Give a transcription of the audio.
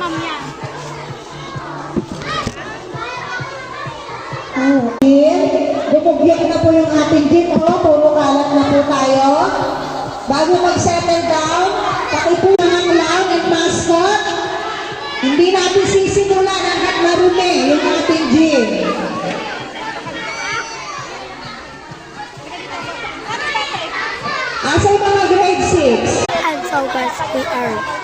ma'am niya. Bumugyak na po yung ating gym, oh. Puro kalat na po tayo. Bago mag-settle down, pakipunan lang and mascot. Hindi natin sisimulan hanggat marumi yung ating gym. Asa yung mga grade 6? And so guys, we are